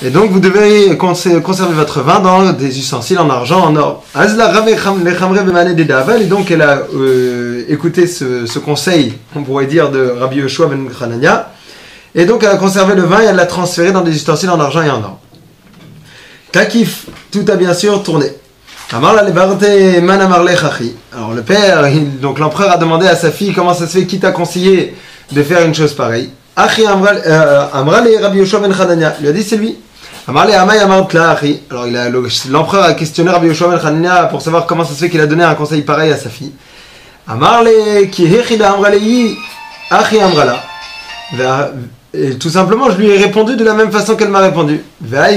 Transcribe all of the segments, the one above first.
Et donc vous devez conserver votre vin dans des ustensiles en argent, en or. Et donc elle a écouté ce conseil, on pourrait dire, de Rabbi Yoshua ben Hanania. Et donc elle a conservé le vin et elle l'a transféré dans des ustensiles en argent et en or. Takif, tout a bien sûr tourné. Alors le père, donc l'empereur a demandé à sa fille comment ça se fait, qui t'a conseillé de faire une chose pareille. Rabbi Yoshua ben Hanania lui a dit c'est lui. Alors l'empereur a questionné Rabbi Yoshua ben Hanania pour savoir comment ça se fait qu'il a donné un conseil pareil à sa fille. Et tout simplement, je lui ai répondu de la même façon qu'elle m'a répondu. Alors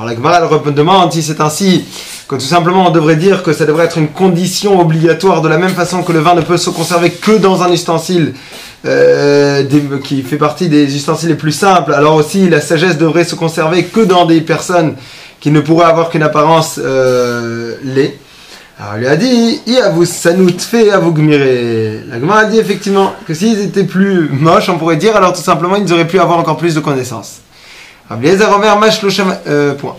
la Gemara elle demande si c'est ainsi que tout simplement on devrait dire que ça devrait être une condition obligatoire de la même façon que le vin ne peut se conserver que dans un ustensile qui fait partie des ustensiles les plus simples. Alors aussi la sagesse devrait se conserver que dans des personnes qui ne pourraient avoir qu'une apparence laid. Alors, il lui a dit, la Gemara a dit effectivement que s'ils étaient plus moches, on pourrait dire, alors tout simplement, ils auraient pu avoir encore plus de connaissances. Rabbi Eliezer Omer point.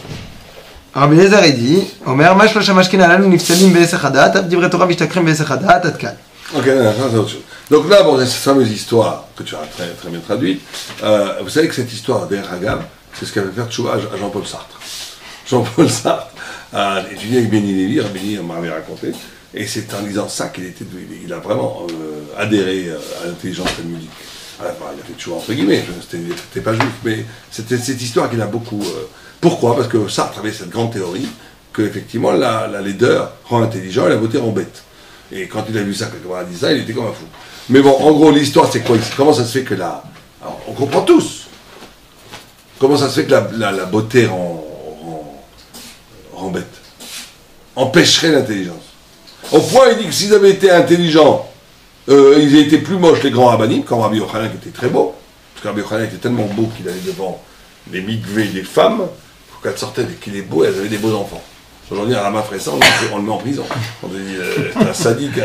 Rabbi Eliezer dit, Omer Mash lo shamashkin alalu nifsalim be'esech hadat, ab divrei Torah vishtakrim be'esech hadat, ad kan. Ok, c'est autre chose. Donc là, bon, cette fameuse histoire que tu as très, très bien traduite, vous savez que cette histoire d'Erhagam, c'est ce qu'avait fait Tchouva à Jean-Paul Sartre. Jean-Paul Sartre a étudié avec Béni Lévy, Béni m'avait raconté, et c'est en lisant ça il a vraiment adhéré à l'intelligence talmudique. Il a fait toujours entre guillemets, c'était pas juste, mais c'était cette histoire qu'il a beaucoup. Pourquoi ? Parce que Sartre avait cette grande théorie que effectivement la laideur rend intelligent et la beauté rend bête. Et quand il a vu ça, quand il a dit ça, il était comme un fou. Mais bon, en gros, l'histoire c'est quoi ? Comment ça se fait que alors, on comprend tous. Comment ça se fait que la beauté rend bête, empêcherait l'intelligence. Au point, il dit que s'ils avaient été intelligents, ils auraient été plus moches, les grands rabbinim, comme Rabbi Yochanan qui était très beau, parce que Rabbi Yochanan était tellement beau qu'il allait devant les mikvés des femmes, quand elles sortaient et qu'il est beau, elles avaient des beaux enfants. Aujourd'hui, un Rama ferait ça, on le met en prison. On dit, un sadique,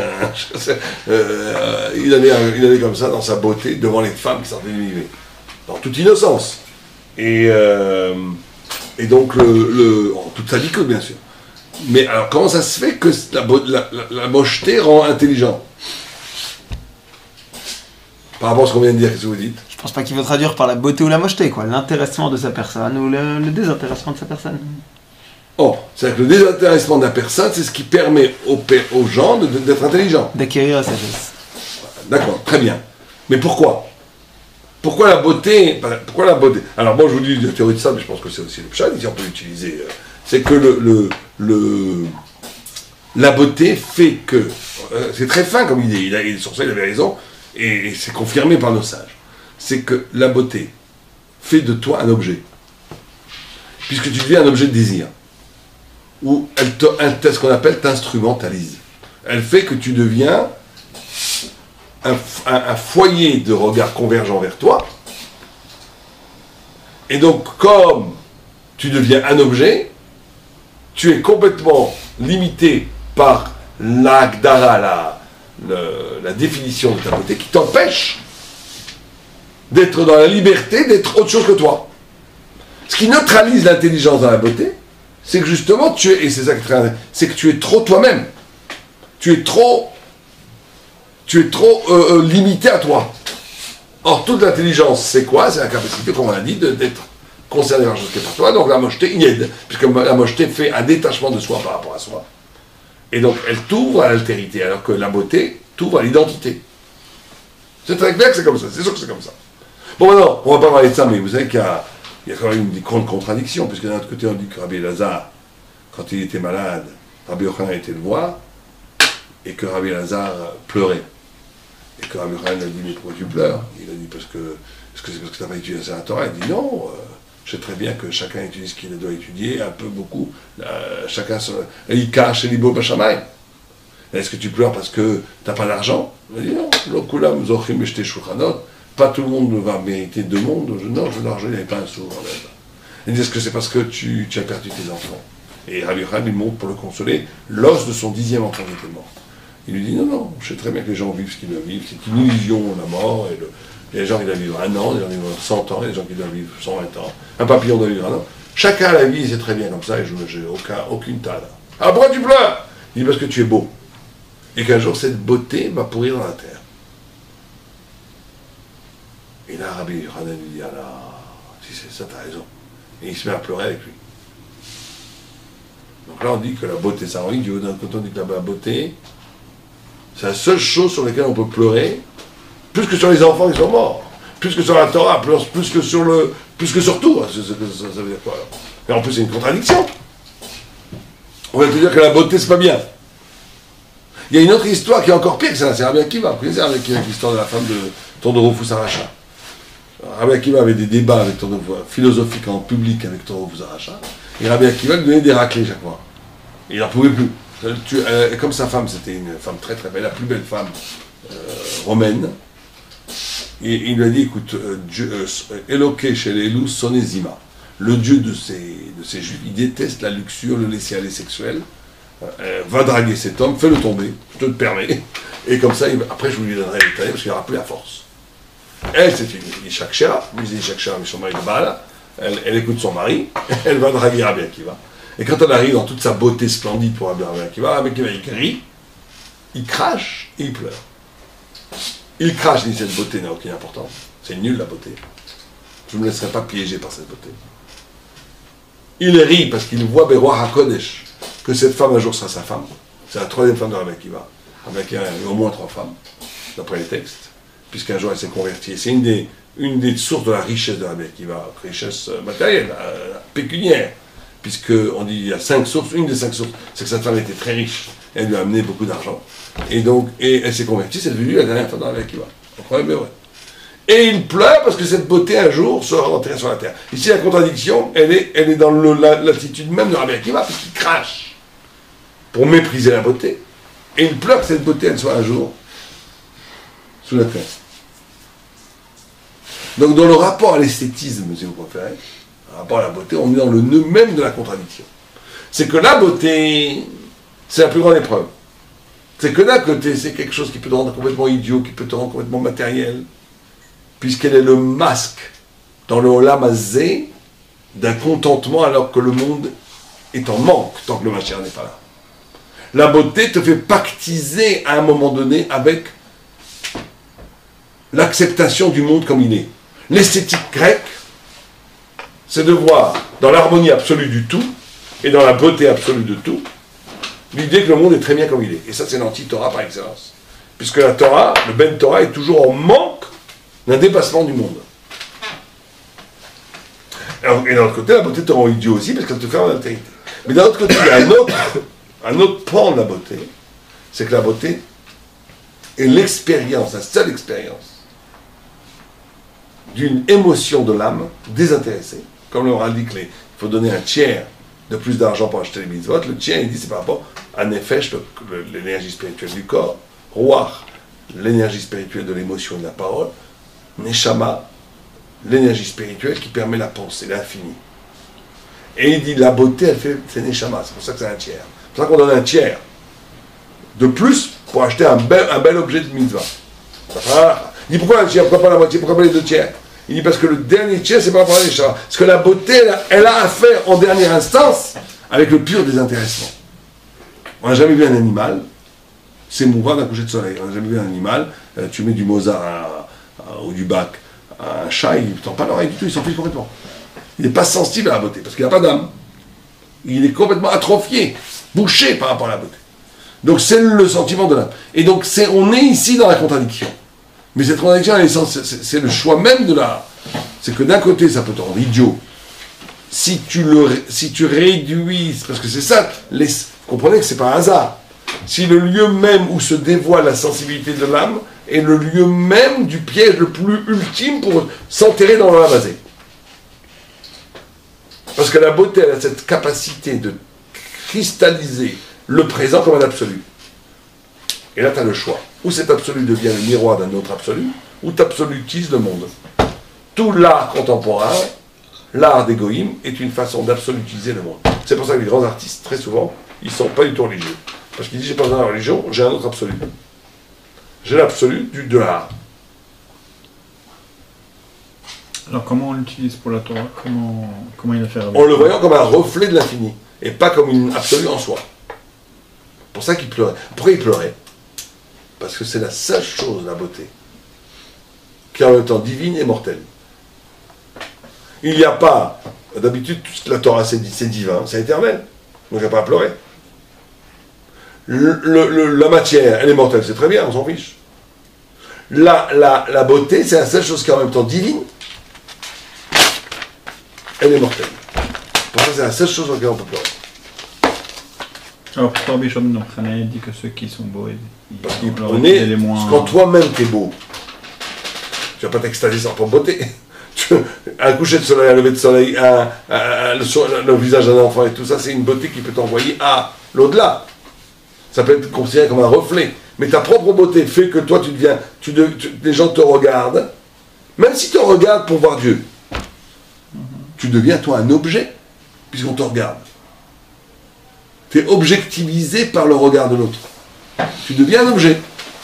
il allait comme ça, dans sa beauté, devant les femmes qui sortaient du mikvé. Dans toute innocence. Et donc, en toute sa liquide, bien sûr. Mais alors, comment ça se fait que la mocheté rend intelligent ? Par rapport à ce qu'on vient de dire, qu'est-ce que vous dites ? Je pense pas qu'il veut traduire par la beauté ou la mocheté, quoi. L'intéressement de sa personne ou le désintéressement de sa personne. Oh, c'est-à-dire que le désintéressement de la personne, c'est ce qui permet aux gens d'être intelligents. D'acquérir la sagesse. D'accord, très bien. Mais pourquoi ? Pourquoi la beauté ? Alors moi je vous dis la théorie de ça, mais je pense que c'est aussi le pshat, si on peut l'utiliser. C'est que la beauté fait que... c'est très fin comme idée, sur ça il avait raison, et c'est confirmé par nos sages. C'est que la beauté fait de toi un objet. Puisque tu deviens un objet de désir. Ou ce qu'on appelle t'instrumentalise. Elle fait que tu deviens un foyer de regard convergent vers toi, et donc comme tu deviens un objet, tu es complètement limité par l'agdara, la définition de ta beauté, qui t'empêche d'être dans la liberté d'être autre chose que toi. Ce qui neutralise l'intelligence dans la beauté, c'est que justement tu es, et c'est ça c'est que tu es trop toi-même, tu es trop limité à toi. Or, toute l'intelligence, c'est quoi ? C'est la capacité, comme on l'a dit, d'être concerné par la chose qui est par toi. Donc la mocheté y aide, puisque la mocheté fait un détachement de soi par rapport à soi. Et donc, elle t'ouvre à l'altérité, alors que la beauté t'ouvre à l'identité. C'est très clair que c'est comme ça, c'est sûr que c'est comme ça. Bon, maintenant, on va pas parler de ça, mais vous savez qu'il y a quand même une grande contradiction, puisque d'un autre côté, on dit que Rabbi Elazar, quand il était malade, Rabbi Yochanan était le voir, et que Rabbi Elazar pleurait. Et que Rabbi Yochanan a dit, mais pourquoi tu pleures ? Il a dit, est-ce que c'est parce que tu n'as pas étudié la Torah ? Il dit, non, je sais très bien que chacun étudie ce qu'il doit étudier, un peu, beaucoup, chacun il cache les beaux bachamay. Est-ce que tu pleures parce que tu n'as pas d'argent ? Il a dit, non, pas tout le monde va mériter deux mondes, non, je l'argent, il n'y avait pas un sou en l'aide. Il dit, est-ce que c'est parce que tu as perdu tes enfants ? Et Rabbi Yochanan, il montre pour le consoler, l'os de son 10e enfant qui était mort. Il lui dit, non, je sais très bien que les gens vivent ce qu'ils doivent vivre, c'est une illusion, la mort, Il y a des gens qui doivent vivre 1 an, des gens qui doivent vivre 100 ans, il y a des gens qui doivent vivre 120 ans. Un papillon doit vivre 1 an. Chacun a la vie, c'est très bien comme ça, et je n'ai aucune talle. Ah, pourquoi tu pleures? Il dit parce que tu es beau. Et qu'un jour, cette beauté va pourrir dans la terre. Et là, Rabbi Yochanan lui dit, ah là, si c'est ça, t'as raison. Et il se met à pleurer avec lui. Donc là, on dit que la beauté, ça rend idiot. D'un côté, on dit que la beauté, c'est la seule chose sur laquelle on peut pleurer, plus que sur les enfants qui sont morts, plus que sur la Torah, plus que sur tout. Ça veut dire quoi alors? Et en plus, c'est une contradiction. On va te dire que la beauté, c'est pas bien. Il y a une autre histoire qui est encore pire que ça, c'est Rabbi Akiva. Vous connaissez Rabbi Akiva, l'histoire de la femme de Tondoro Fusaracha. Rabbi Akiva avait des débats avec philosophiques en public avec Tondoro Fusaracha, et Rabbi Akiva lui donnait des raclés chaque fois. Et il n'en pouvait plus. Comme sa femme, c'était une femme très très belle, la plus belle femme romaine. Et il lui a dit, écoute, Eloké chez les loups, Sonezima, le Dieu de ces juifs, il déteste la luxure, le laisser-aller sexuel, va draguer cet homme, fais-le tomber, je te le permets, et comme ça, après je vous lui donnerai les tailles, parce qu'il n'aura plus la force. Elle, c'est une Ishakshera, lui c'est Ishakshera, mais son mari de Baal, elle écoute son mari, elle va draguer Rabbi Akiva. Et quand elle arrive dans toute sa beauté splendide pour Rabbi Akiva, il crie, il crache et il pleure. Il crache, il dit cette beauté n'a aucune importance. C'est nul la beauté. Je ne me laisserai pas piéger par cette beauté. Il rit parce qu'il voit Beroi HaKodesh, que cette femme un jour sera sa femme. C'est la 3e femme de Rabbi Akiva. Rabbi Akiva a eu au moins 3 femmes, d'après les textes, puisqu'un jour elle s'est convertie. C'est une des sources de la richesse de Rabbi Akiva, richesse matérielle, pécuniaire. Puisqu'on dit qu'il y a 5 sources, une des 5 sources, c'est que cette femme était très riche, elle lui a amené beaucoup d'argent, et elle s'est convertie, c'est devenu la dernière femme dans la Akiva. Incroyable, ouais. Et il pleure parce que cette beauté un jour sera enterrée sur la terre. Ici la contradiction, elle est dans l'attitude même de Rabbi Akiva, puisqu'il crache pour mépriser la beauté, et il pleure que cette beauté elle soit un jour sous la terre. Donc dans le rapport à l'esthétisme, si vous préférez, par rapport à la beauté, on est dans le nœud même de la contradiction. C'est que la beauté, c'est la plus grande épreuve. C'est que d'un côté, c'est quelque chose qui peut te rendre complètement idiot, qui peut te rendre complètement matériel, puisqu'elle est le masque, dans le Olam Hazé, d'un contentement alors que le monde est en manque, tant que le Mashiach n'est pas là. La beauté te fait pactiser à un moment donné avec l'acceptation du monde comme il est. L'esthétique grecque, c'est de voir dans l'harmonie absolue du tout et dans la beauté absolue de tout, l'idée que le monde est très bien comme il est. Et ça, c'est l'anti-Torah par excellence. Puisque la Torah, le Ben Torah, est toujours en manque d'un dépassement du monde. Et d'un autre côté, la beauté te rend idiot aussi parce qu'elle te fait en altérité. Mais d'un autre côté, il y a un autre pan de la beauté, c'est que la beauté est l'expérience, la seule expérience d'une émotion de l'âme désintéressée. Comme le Moral dit qu'il faut donner un tiers de plus d'argent pour acheter les mitzvot, le tiers, il dit, c'est par rapport à Nefesh, l'énergie spirituelle du corps, Ruach, l'énergie spirituelle de l'émotion et de la parole, Neshama, l'énergie spirituelle qui permet la pensée, l'infini. Et il dit, la beauté, elle fait, c'est Neshama, c'est pour ça que c'est un tiers. C'est pour ça qu'on donne un tiers de plus pour acheter un bel objet de mitzvah. Ah, il dit, pourquoi un tiers, pourquoi pas la moitié, pourquoi pas les 2 tiers? Il dit parce que le dernier tiers, c'est pas par les chats. Parce que la beauté, elle a affaire en dernière instance avec le pur désintéressement. On n'a jamais vu un animal s'émouvoir d'un coucher de soleil. On n'a jamais vu un animal, tu mets du Mozart ou du Bach à un chat, il ne tend pas l'oreille du tout, il s'en fiche complètement. Il n'est pas sensible à la beauté parce qu'il n'a pas d'âme. Il est complètement atrophié, bouché par rapport à la beauté. Donc c'est le sentiment de l'âme. Et donc on est ici dans la contradiction. Mais cette contradiction, c'est le choix même de l'art. C'est que d'un côté, ça peut te rendre idiot. Si tu réduis, parce que c'est ça, vous comprenez que c'est pas un hasard. Si le lieu même où se dévoile la sensibilité de l'âme est le lieu même du piège le plus ultime pour s'enterrer dans l'âme basée. Parce que la beauté, elle a cette capacité de cristalliser le présent comme un absolu. Et là, tu as le choix. Ou cet absolu devient le miroir d'un autre absolu, ou tu absolutises le monde. Tout l'art contemporain, l'art des goïms, est une façon d'absolutiser le monde. C'est pour ça que les grands artistes, très souvent, ils ne sont pas du tout religieux. Parce qu'ils disent, j'ai pas besoin de la religion, j'ai un autre absolu. J'ai l'absolu de l'art. Alors comment on l'utilise pour la Torah? Comment il a fait? En le voyant comme un reflet de l'infini, et pas comme une absolue en soi. C'est pour ça qu'il pleurait. Pourquoi il pleurait? Parce que c'est la seule chose, la beauté, qui est en même temps divine et mortelle. Il n'y a pas, d'habitude, la Torah c'est divin, c'est éternel. Donc il n'y a pas à pleurer. La matière, elle est mortelle, c'est très bien, on s'en fiche. La beauté, c'est la seule chose qui est en même temps divine, elle est mortelle. Pour ça, c'est la seule chose dans laquelle on peut pleurer. Alors pourquoi Rabbi Shimon Yochanan dit que ceux qui sont beaux, Parce que quand toi-même t'es beau, tu vas pas t'extasier sans ton beauté. Un coucher de soleil, un lever de soleil, le visage d'un enfant et tout ça, c'est une beauté qui peut t'envoyer à l'au-delà. Ça peut être considéré comme un reflet. Mais ta propre beauté fait que toi, les gens te regardent, même si tu regardes pour voir Dieu. Tu deviens, toi, un objet, puisqu'on te regarde. Tu es objectivisé par le regard de l'autre. Tu deviens un objet.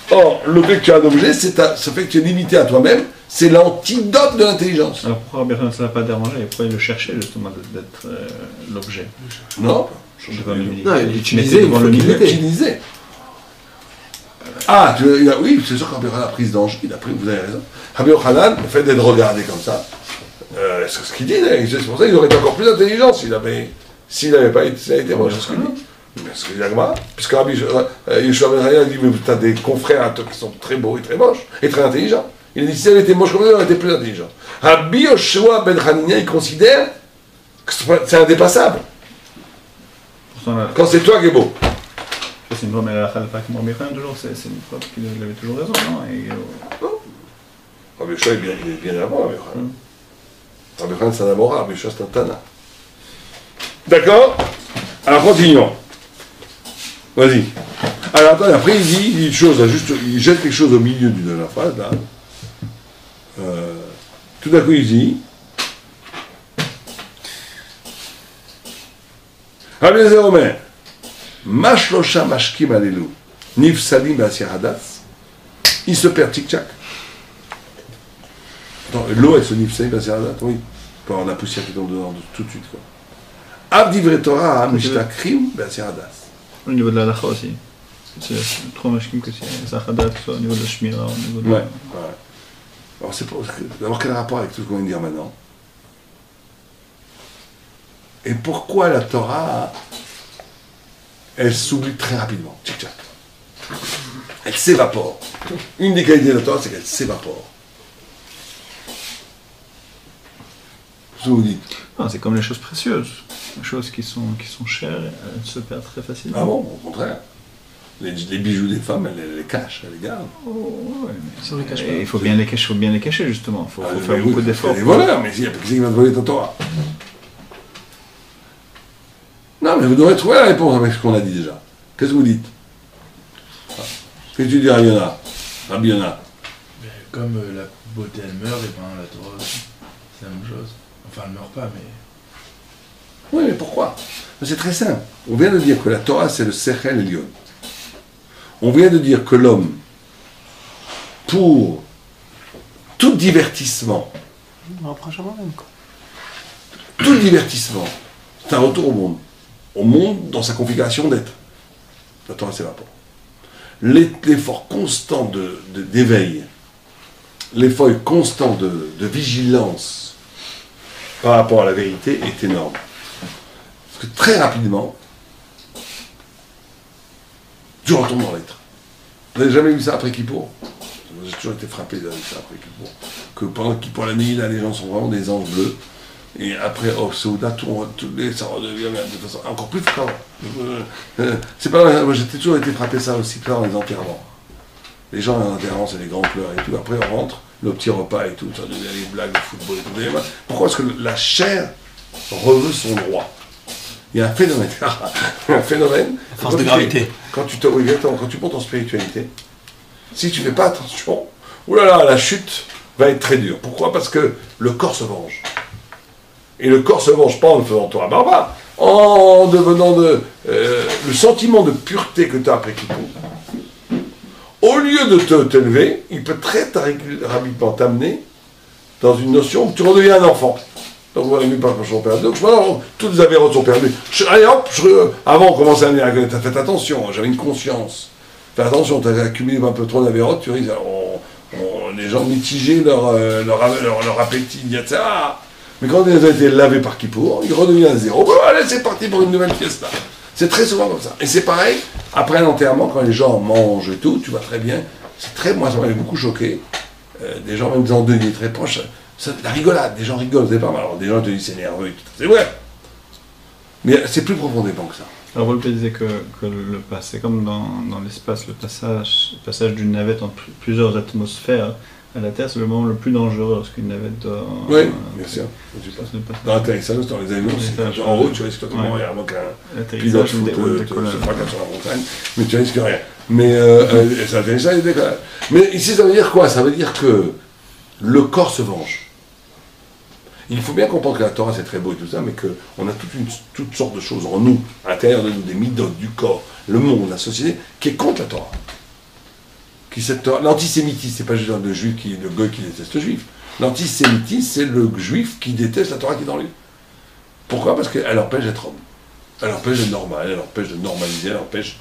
Or, le fait que tu es un objet, ça fait que tu es limité à toi-même. C'est l'antidote de l'intelligence. Alors pourquoi Rabbi Yochanan ça l'a pas dérangé? Et pourquoi il le cherchait justement d'être l'objet? Non. Il utilisait devant l'humilité. Ah, oui, c'est sûr que Rabbi Yochanan a pris ce danger. Vous avez raison. Rabbi Yochanan, le fait d'être regardé comme ça, c'est ce qu'il dit. C'est pour ça qu'il aurait été encore plus intelligent s'il n'avait pas été moche. C'est ce qu'il dit. Parce qu'il y a Gemara. Puisque Rabbi Yeshua ben Chaya dit, mais tu as des confrères à toi qui sont très beaux et très moches et très intelligents. Il a dit, si elle était moche comme ça, elle aurait été plus intelligente. Rabbi Yeshua ben Chaya, il considère que c'est indépassable. Quand c'est toi qui es beau. C'est une preuve, mais la Khalfa comme Rabbi Yochanan, toujours, c'est une preuve qu'il avait toujours raison, non? Rabbi Yeshua, il est bien avant, Rabbi Yochanan. Rabbi Yochanan, c'est un Amora, Rabbi Yeshua, c'est un Tana. D'accord? Alors, continuons. Vas-y. Alors, attends, après, il dit une chose, là, juste, il jette quelque chose au milieu de la phrase, là. Tout d'un coup, il dit Rabbi Eliezer Omer, Mashlosha Mashkim Alelu, Nif Salim Basir Hadas, il se perd tic-tac. Attends, l'eau, elle se Nif Salim Basir Hadas, oui. Il peut avoir la poussière qui tombe dedans tout de suite, quoi. Abdivre Torah, Mishtakrim Basir Hadas. Au niveau de la halakha aussi. C'est trop mashkim que c'est Sachadat, au niveau de la shmira, au niveau de... Ouais. Alors, c'est pour... D'abord, quel rapport avec tout ce qu'on vient de dire maintenant? Et pourquoi la Torah, elle s'oublie très rapidement? Tchic-tchac. Elle s'évapore. Une des qualités de la Torah, c'est qu'elle s'évapore. Qu'est-ce que vous dites? Ah, c'est comme les choses précieuses. Les choses qui sont chères, elles se perdent très facilement. Ah bon, au contraire. Les bijoux des femmes, elles les cachent, elles les gardent. Oh, ouais, mais il faut bien les cacher, justement. Il faut faire beaucoup d'efforts. Les voleurs, mais il n'y a pas qui va te voler ta Torah. Non, mais vous devrez trouver la réponse avec ce qu'on a dit déjà. Qu'est-ce que vous dites? Qu'est-ce que tu dis, Rabbi Yona? Comme la beauté, elle meurt, et ben la Torah aussi. C'est la même chose. Enfin, elle ne meurt pas, mais... Oui, mais pourquoi? C'est très simple. On vient de dire que la Torah, c'est le Sechel Elyon. On vient de dire que l'homme, pour tout divertissement, tout divertissement, c'est un retour au monde. Au monde dans sa configuration d'être. La Torah s'évapore. L'effort constant d'éveil, l'effort constant de vigilance par rapport à la vérité est énorme. Parce que très rapidement, tu retournes dans l'être. Vous n'avez jamais vu ça après Kippour? J'ai toujours été frappé de ça après Kippour. Que pendant Kippour la nuit, là, les gens sont vraiment des anges bleus. Et après, Souda, ça redevient de façon encore plus fort. C'est pas vrai, moi j'ai toujours été frappé ça aussi clair dans les enterrements. Les gens dans les enterrements, c'est des grands pleurs et tout. Après, on rentre, le petit repas et tout, ça devient les blagues, le football et tout. Pourquoi est-ce que la chair reveut son droit? Il y a un phénomène. Force de gravité. Quand tu montes en spiritualité, si tu ne fais pas attention, oulala, la chute va être très dure. Pourquoi? Parce que le corps se venge. Et le corps se venge pas en ne faisant toi un barbare, en devenant le sentiment de pureté que tu as après Kippour. Au lieu de t'élever, il peut très rapidement t'amener dans une notion où tu redeviens un enfant. Donc voilà, mes parents sont perdus. Donc maintenant, toutes les avérotes sont perdues. Allez hop, avant on commençait à me dire, t'as fait attention, j'avais une conscience. Fais attention, t'as accumulé un peu trop d'avérotes, tu risques, les gens mitigeaient leur appétit, etc. Mais quand ils ont été lavés par Kippour, ils redeviennent à zéro. Bon, allez, c'est parti pour une nouvelle fiesta. C'est très souvent comme ça. Et c'est pareil, après un enterrement, quand les gens mangent et tout, tu vois très bien, moi ça m'avait beaucoup choqué. Des gens, même des endeuillés très proches, la rigolade, des gens rigolent, c'est pas mal. Alors des gens te disent c'est nerveux et tout, c'est vrai. Mais c'est plus profondément que ça. Alors Volpe disait que le c'est comme dans l'espace, le passage d'une navette entre plusieurs atmosphères à la Terre, c'est le moment le plus dangereux lorsqu'une navette doit... Oui, bien sûr. Dans l'atterrissage, dans les avions, c'est en haut, tu risques de mourir avant qu'un pilote se fracasse sur la montagne, mais tu risques rien. Mais ça l'atterrissage, il décolle. Mais ici, ça veut dire quoi? Ça veut dire que le corps se venge. Il faut bien comprendre que la Torah c'est très beau et tout ça, mais qu'on a toutes sortes de choses en nous, à l'intérieur de nous, des midotes, du corps, le monde, la société, qui est contre la Torah. L'antisémitisme, c'est pas juste le juif le goy qui déteste le juif. L'antisémitisme, c'est le juif qui déteste la Torah qui est dans lui. Pourquoi? Parce qu'elle empêche d'être homme. Elle empêche d'être normal, elle empêche de normaliser, elle empêche